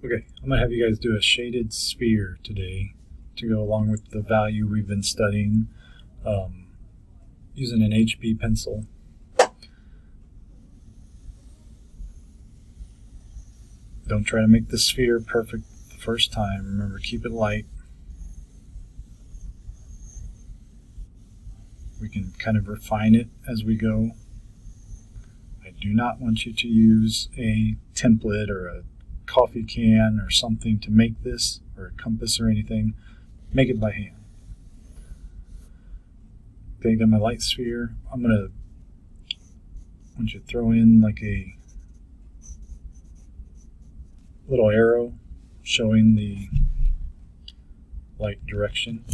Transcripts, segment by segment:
Okay, I'm going to have you guys do a shaded sphere today to go along with the value we've been studying using an HB pencil. Don't try to make the sphere perfect the first time. Remember, keep it light. We can kind of refine it as we go. I do not want you to use a template or a coffee can or something to make this, or a compass or anything. Make it by hand. Okay, got my light sphere. I want you to throw in like a little arrow showing the light direction.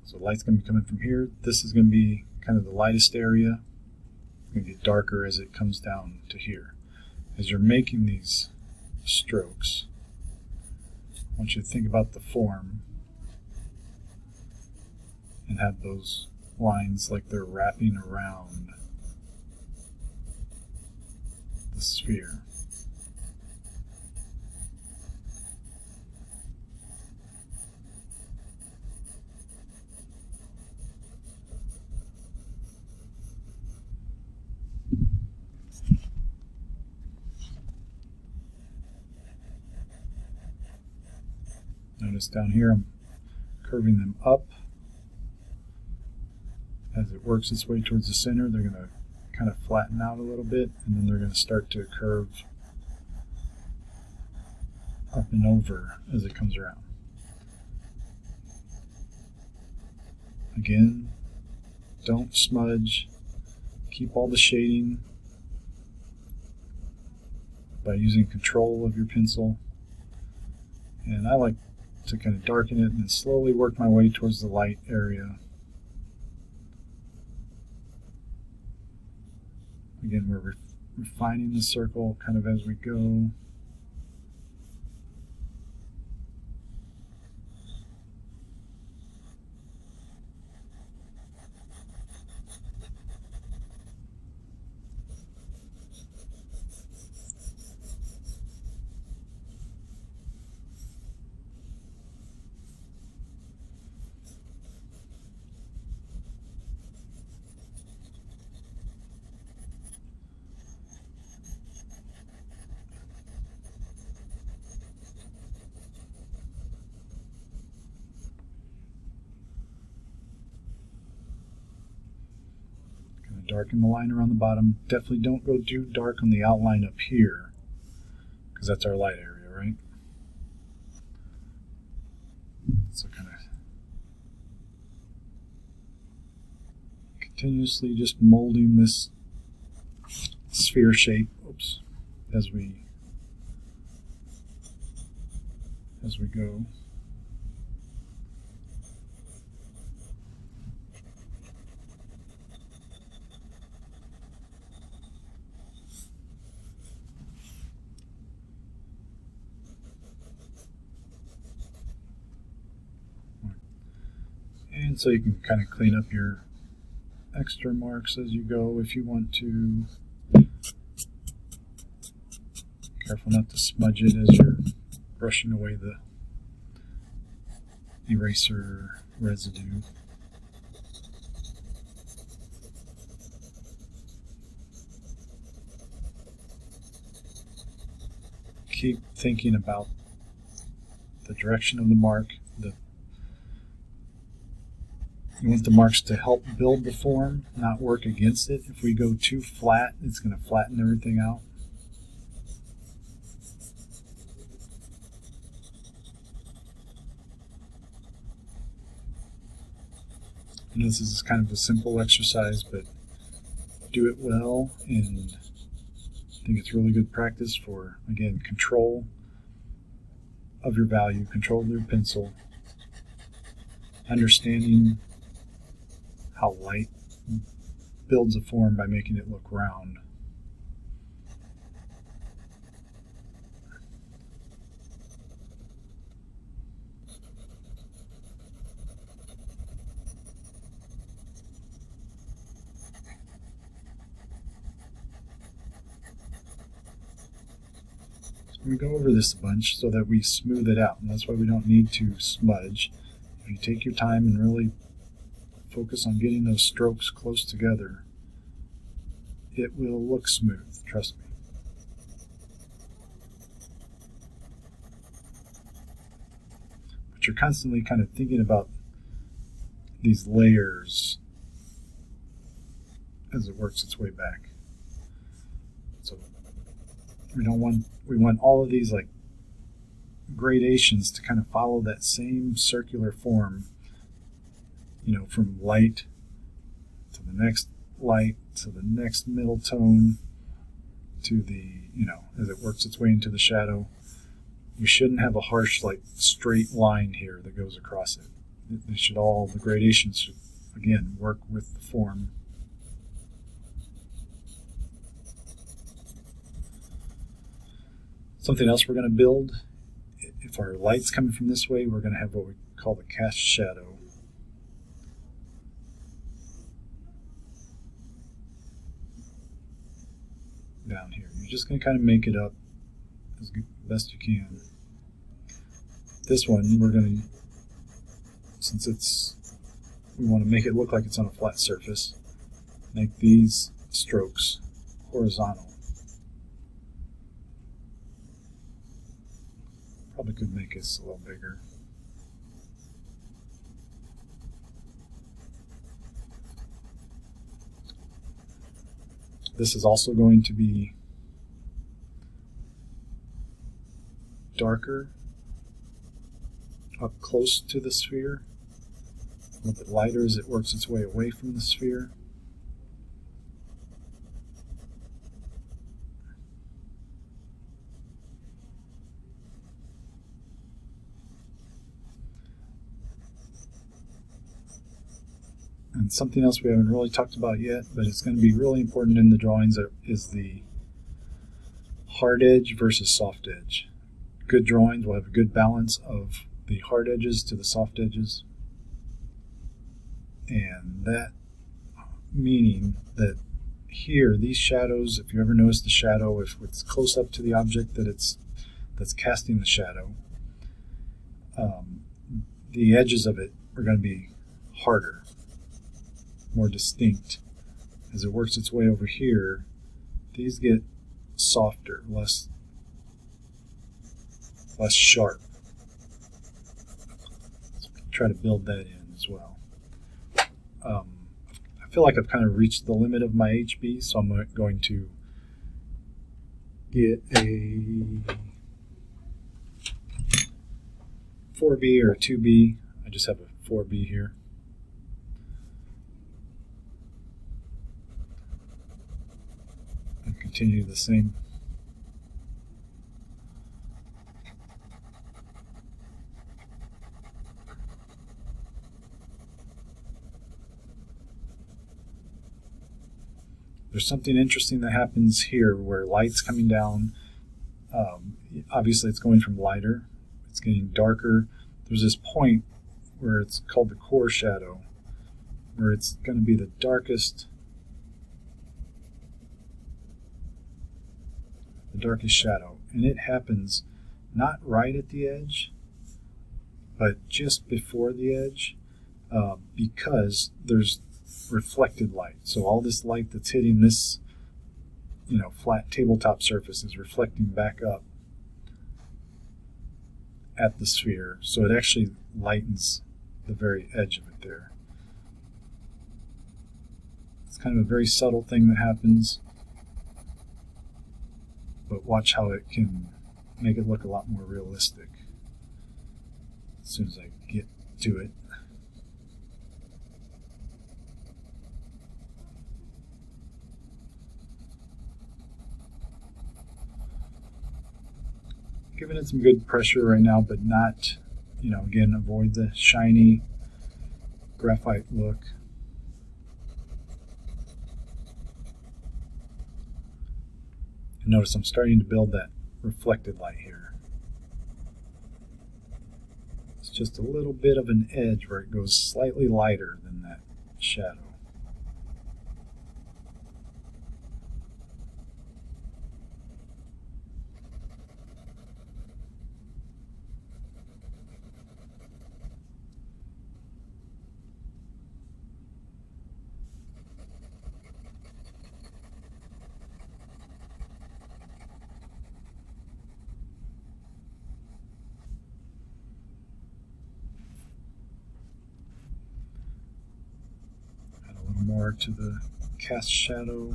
So light's going to be coming from here. This is going to be kind of the lightest area. It's going to get darker as it comes down to here. As you're making these strokes, I want you to think about the form and have those lines like they're wrapping around the sphere. Notice down here I'm curving them up. As it works its way towards the center, they're going to kind of flatten out a little bit, and then they're going to start to curve up and over as it comes around. Again, don't smudge. Keep all the shading by using control of your pencil. And I like to kind of darken it and then slowly work my way towards the light area. Again, we're refining the circle kind of as we go. Darken the line around the bottom. Definitely don't go too dark on the outline up here, because that's our light area, right? So kind of continuously just molding this sphere shape, as we go. And so you can kind of clean up your extra marks as you go if you want to. Careful not to smudge it as you're brushing away the eraser residue. Keep thinking about the direction of the mark. You want the marks to help build the form, not work against it. If we go too flat, it's going to flatten everything out. And this is kind of a simple exercise, but do it well, and I think it's really good practice for, again, control of your value, control of your pencil, understanding how light builds a form by making it look round. We go over this a bunch so that we smooth it out, and that's why we don't need to smudge. If you take your time and really focus on getting those strokes close together, it will look smooth, trust me. But you're constantly kind of thinking about these layers as it works its way back. So we want all of these like gradations to kind of follow that same circular form, you know, from light to the next light to the next middle tone to the, you know, as it works its way into the shadow. We shouldn't have a harsh, like, straight line here that goes across it. They should all, the gradations should, again, work with the form. Something else we're going to build, if our light's coming from this way, we're going to have what we call the cast shadow. Down here. You're just going to kind of make it up as best you can. This one, we're going to, since we want to make it look like it's on a flat surface, make these strokes horizontal. Probably could make this a little bigger. This is also going to be darker up close to the sphere, a little bit lighter as it works its way away from the sphere. And something else we haven't really talked about yet, but it's going to be really important in the drawings, is the hard edge versus soft edge. Good drawings will have a good balance of the hard edges to the soft edges. And that meaning that here, these shadows, if you ever notice the shadow, if it's close up to the object that's casting the shadow, the edges of it are going to be harder, more distinct. As it works its way over here, these get softer, less sharp. So try to build that in as well. I feel like I've kind of reached the limit of my HB, so I'm going to get a 4B or a 2B. I just have a 4B here. And continue the same. There's something interesting that happens here where light's coming down. Obviously it's going from lighter, it's getting darker. There's this point where it's called the core shadow, where it's going to be the darkest shadow. And it happens not right at the edge, but just before the edge, because there's reflected light. So all this light that's hitting this, you know, flat tabletop surface is reflecting back up at the sphere. So it actually lightens the very edge of it there. It's kind of a very subtle thing that happens, but watch how it can make it look a lot more realistic as soon as I get to it. Giving it some good pressure right now, but not, you know, again, avoid the shiny graphite look. And notice I'm starting to build that reflected light here. It's just a little bit of an edge where it goes slightly lighter than that shadow. more to the cast shadow.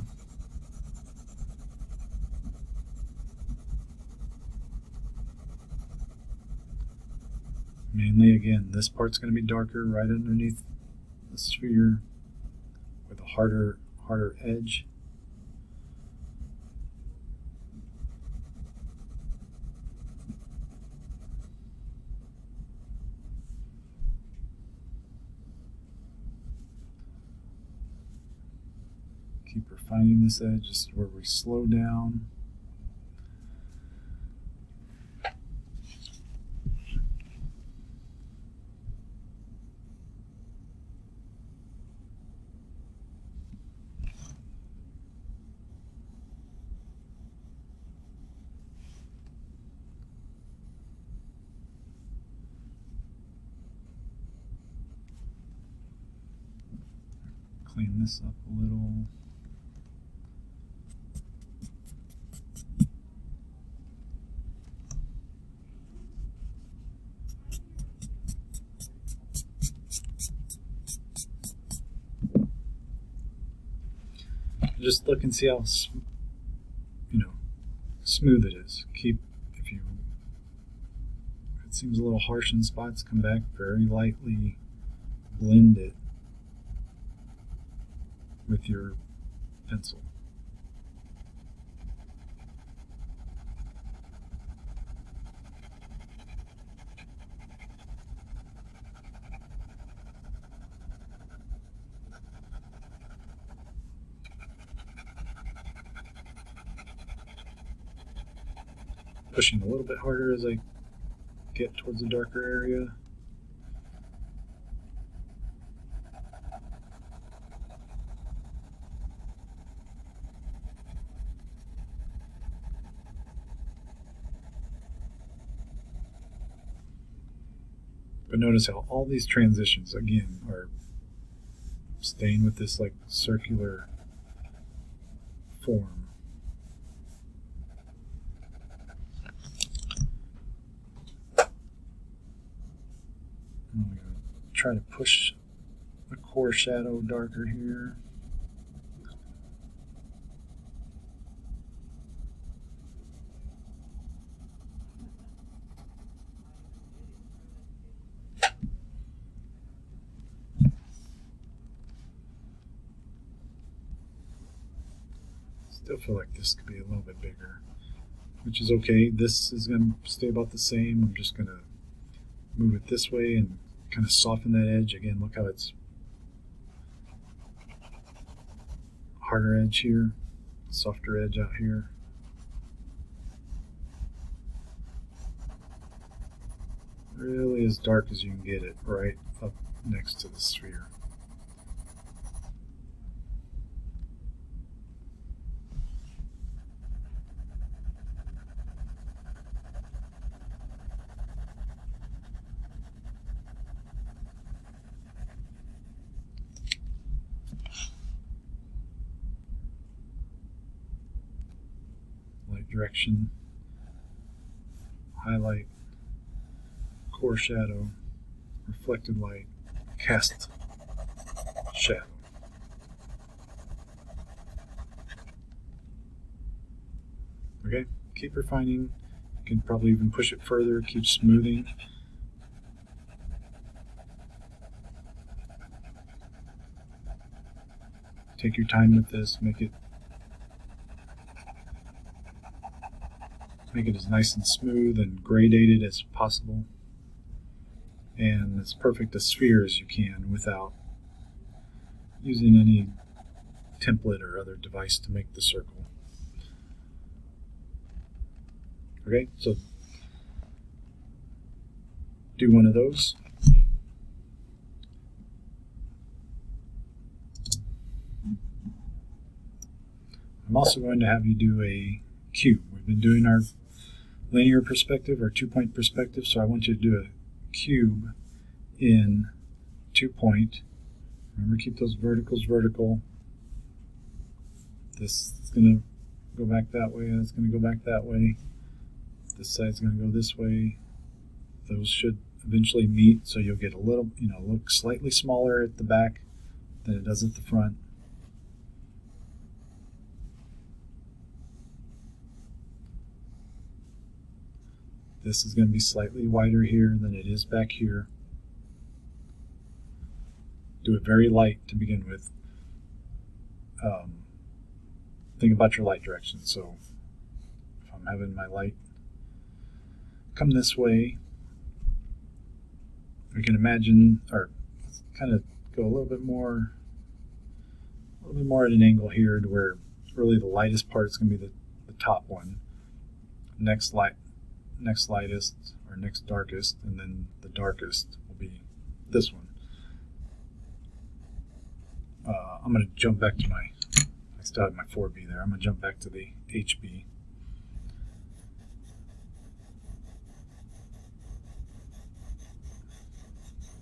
Mainly, again, this part's going to be darker right underneath the sphere with a harder edge. Keep refining this edge. This is where we slow down. Clean this up a little. Just look and see how smooth it is. If it seems a little harsh in spots, come back, very lightly blend it with your pencil. Pushing a little bit harder as I get towards the darker area. But notice how all these transitions, again, are staying with this like circular form. I'm going to try to push the core shadow darker here. Still feel like this could be a little bit bigger, which is okay. This is going to stay about the same. I'm just going to move it this way and kind of soften that edge. Again, look how it's harder edge here, softer edge out here. Really as dark as you can get it right up next to the sphere. Light direction, highlight, core shadow, reflected light, cast shadow. Okay, keep refining. You can probably even push it further, keep smoothing. Take your time with this, make it as nice and smooth and gradated as possible, and as perfect a sphere as you can without using any template or other device to make the circle. Okay, so do one of those. I'm also going to have you do a cube. We've been doing our linear perspective or 2-point perspective, so I want you to do a cube in 2-point. Remember, keep those verticals vertical. This is going to go back that way, that's going to go back that way. This side's going to go this way. Those should eventually meet, so you'll get a little, look slightly smaller at the back than it does at the front. this is going to be slightly wider here than it is back here. Do it very light to begin with. Think about your light direction. So if I'm having my light come this way, we can imagine, or kind of go a little bit more at an angle here to where really the lightest part is going to be the top one, next lightest, or next darkest, and then the darkest will be this one. I'm going to jump back to I still have my 4B there. I'm going to jump back to the HB.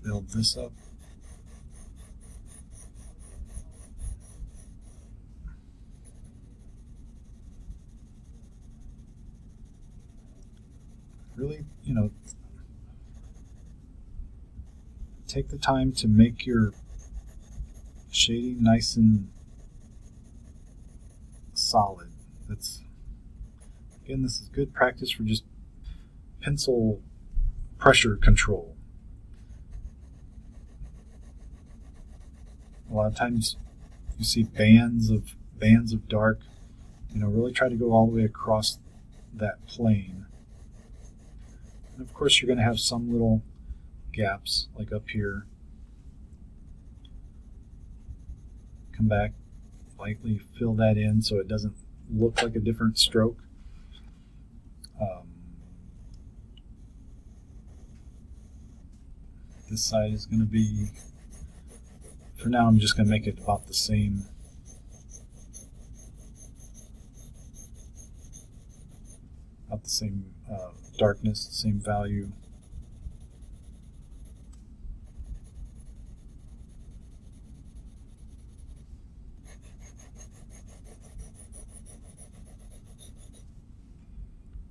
Build this up. Really, take the time to make your shading nice and solid. Again, this is good practice for just pencil pressure control. A lot of times you see bands of dark. Really try to go all the way across that plane. And of course you're going to have some little gaps, like up here. Come back, lightly fill that in so it doesn't look like a different stroke. This side is going to be, for now I'm just going to make it about the same. About the same darkness, same value.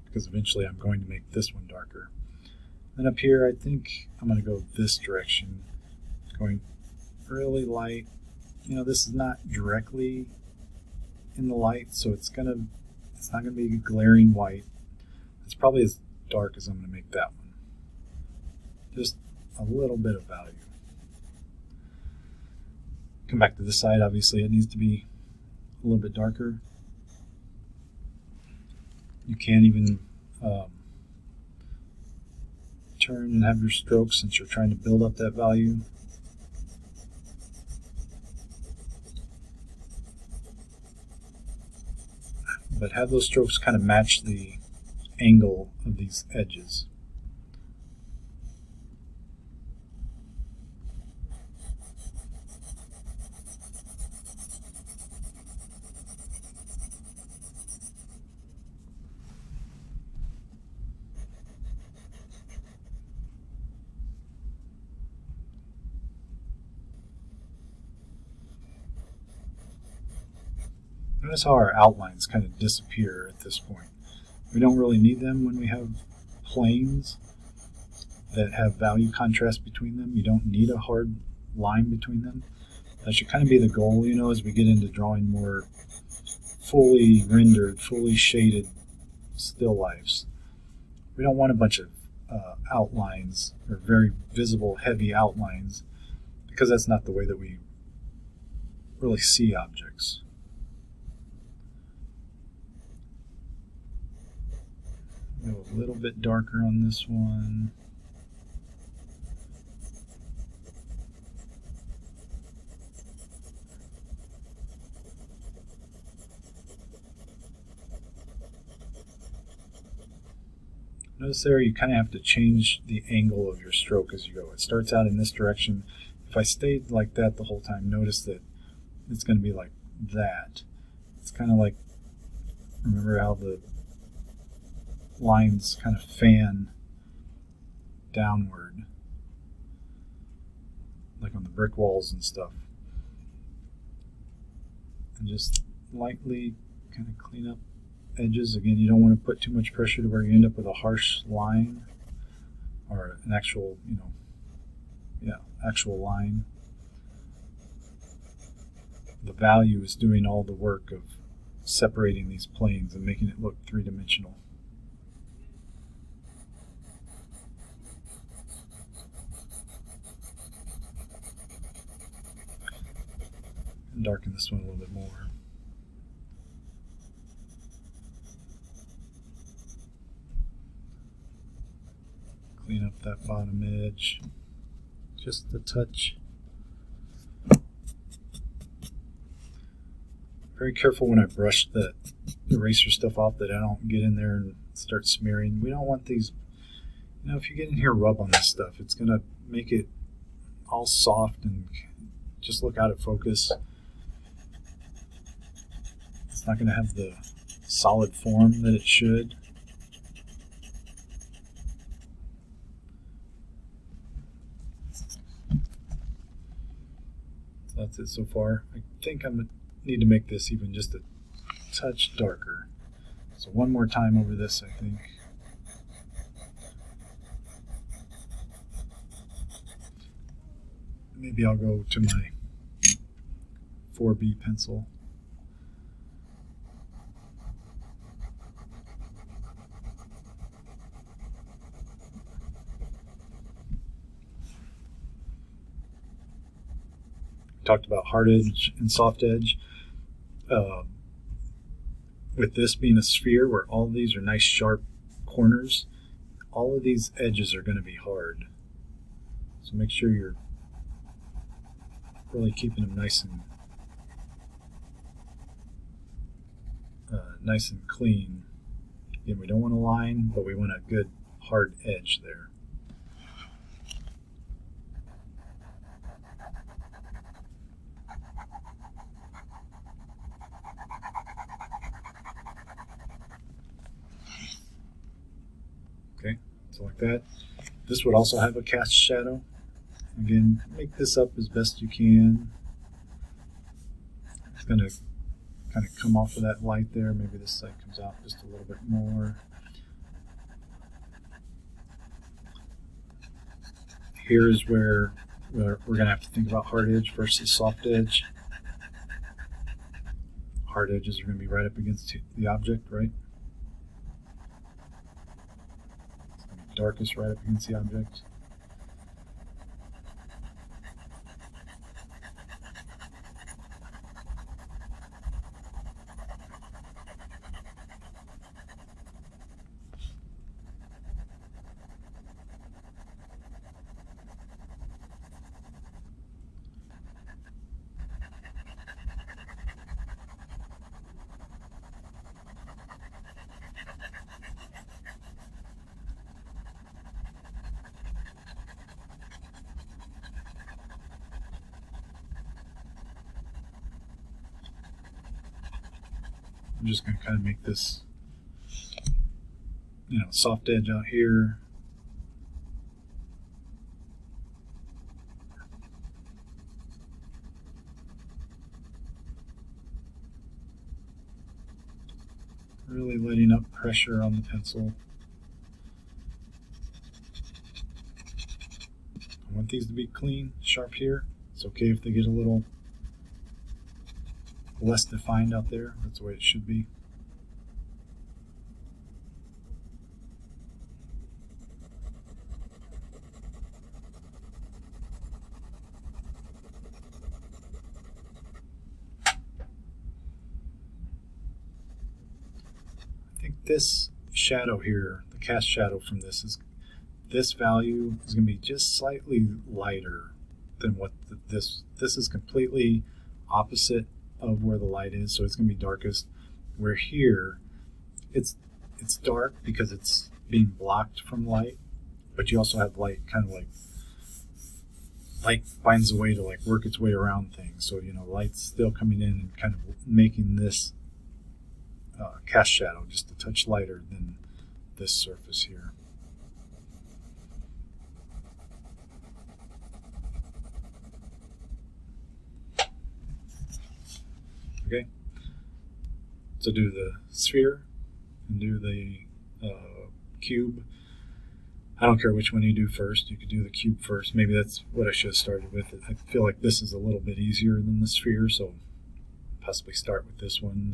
Because eventually I'm going to make this one darker. Then up here, I think I'm going to go this direction, going really light. This is not directly in the light, so it's not going to be glaring white. It's probably as dark as I'm going to make that one. Just a little bit of value. Come back to this side. Obviously, it needs to be a little bit darker. You can even turn and have your strokes since you're trying to build up that value. But have those strokes kind of match the angle of these edges. Notice how our outlines kind of disappear at this point. We don't really need them when we have planes that have value contrast between them. You don't need a hard line between them. That should kind of be the goal, as we get into drawing more fully rendered, fully shaded still lifes. We don't want a bunch of outlines or very visible, heavy outlines, because that's not the way that we really see objects. Go a little bit darker on this one. Notice there you kind of have to change the angle of your stroke as you go. It starts out in this direction. If I stayed like that the whole time, notice that it's going to be like that. It's kind of like, remember how the lines kind of fan downward, like on the brick walls and stuff. And just lightly kind of clean up edges. Again, you don't want to put too much pressure to where you end up with a harsh line or an actual, actual line. The value is doing all the work of separating these planes and making it look three-dimensional. darken this one a little bit more. Clean up that bottom edge just a touch. Very careful when I brush the eraser stuff off that I don't get in there and start smearing. We don't want these, you know, if you get in here rub on this stuff, it's going to make it all soft and just look out of focus. It's not going to have the solid form that it should. So that's it so far. I think I'm going to need to make this even just a touch darker. So one more time over this, I think. Maybe I'll go to my 4B pencil. Talked about hard edge and soft edge. With this being a sphere where all of these are nice sharp corners, all of these edges are going to be hard. So make sure you're really keeping them nice and clean. Again, we don't want a line, but we want a good hard edge there. Okay, so like that. This would also have a cast shadow. Again, make this up as best you can. It's going to kind of come off of that light there. Maybe this side comes out just a little bit more. Here's where we're going to have to think about hard edge versus soft edge. Hard edges are going to be right up against the object, right? It's going to be darkest right up against the object. I'm just going to kind of make this, you know, soft edge out here. Really letting up pressure on the pencil. I want these to be clean, sharp here. It's okay if they get a little less defined out there. That's the way it should be. I think this shadow here, the cast shadow from this value is going to be just slightly lighter than what this is completely opposite of where the light is, so it's going to be darkest. Where here it's dark because it's being blocked from light, but you also have light kind of like light finds a way to like work its way around things, so you know, light's still coming in and kind of making this cast shadow just a touch lighter than this surface here. Okay, so do the sphere and do the cube. I don't care which one you do first. You could do the cube first. Maybe that's what I should have started with. I feel like this is a little bit easier than the sphere, so possibly start with this one,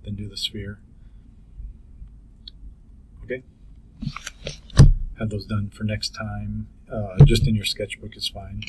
then do the sphere. Okay, have those done for next time. Just in your sketchbook is fine.